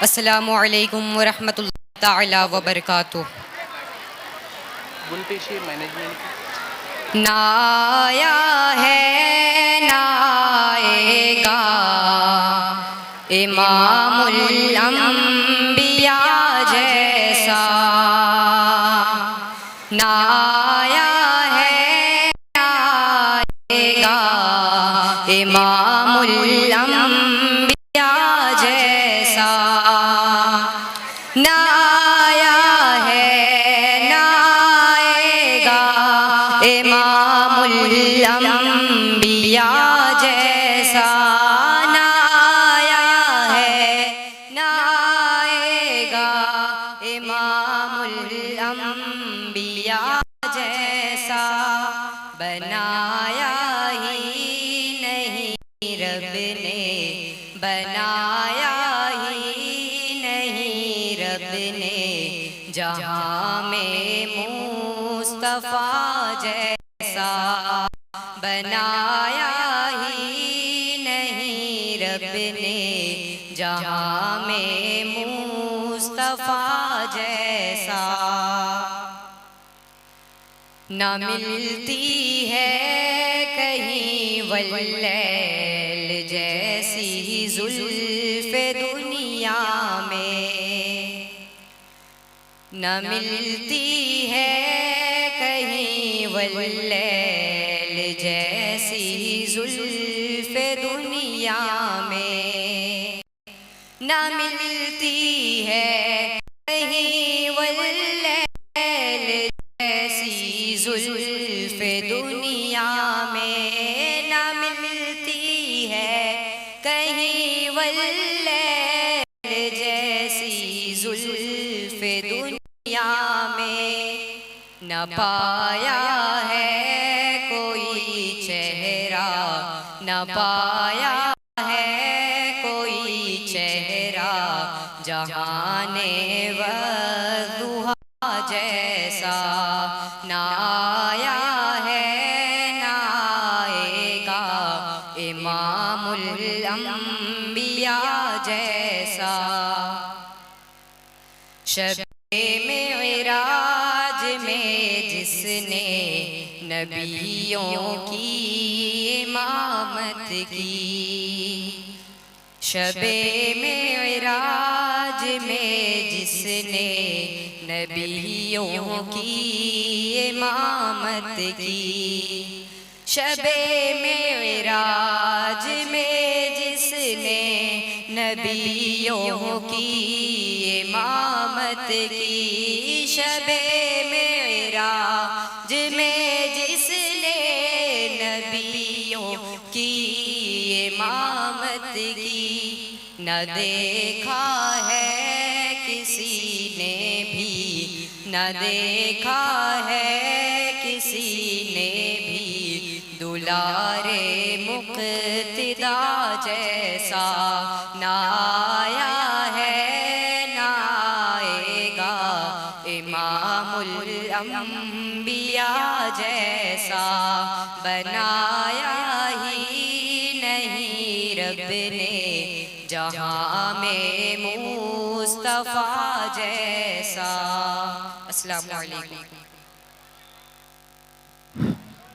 السلام علیکم ورحمۃ اللہ تعالی وبرکاتہ۔ بنتشی مینجمنٹ نہ آیا ہے نہ آئے گا امام الانبیاء جیسا، نہ آیا ہے نہ آئے گا امام الانبیاء جیسا، نہ آیا ہے نہ آئے گا امام الانبیاء جیسا، نہ آیا ہے نہ آئے گا امام الانبیاء جیسا، بنایا ہی نہیں رب نے، بنایا ہی نہیں رب نے جہاں میں مصطفیٰ جیسا، بنایا ہی نہیں رب نے جہاں میں مصطفیٰ جیسا، نہ ملتی ہے کہیں واللیل جیسی زلف دنیا میں، نہ ملتی ہے کہیں واللیل جیسی زلف دنیا میں، نہ ملتی ہے کہیں واللیل جیسی زلف دنیا میں، نہ ملتی ہے کہیں واللیل جیسی زلف دنیا میں، نہ پایا ہے کوئی چہرہ، نہ پایا ہے کوئی چہرہ جہان والضحیٰ جیسا، نہ آیا ہے نہ آئے گا امام الانبیاء جیسا، شب معراج میں جس نے نبیوں کی امامت کی، شب معراج میں جس نے نبیوں کی امامت کی، شب معراج میں جس نے نبیوں کی امامت کی، شب معراج میں جس نے نبیوں کی امامت کی، نہ دیکھا ہے کسی نے بھی، نہ دیکھا ہے کسی نے بھی دلارے مقتدیٰ جیسا، نہ آیا ہے نہ آئے گا امام الانبیاء جیسا، بنایا ہی نہیں رب نے جہاں میں مصطفیٰ جیسا۔ السلام علیکم۔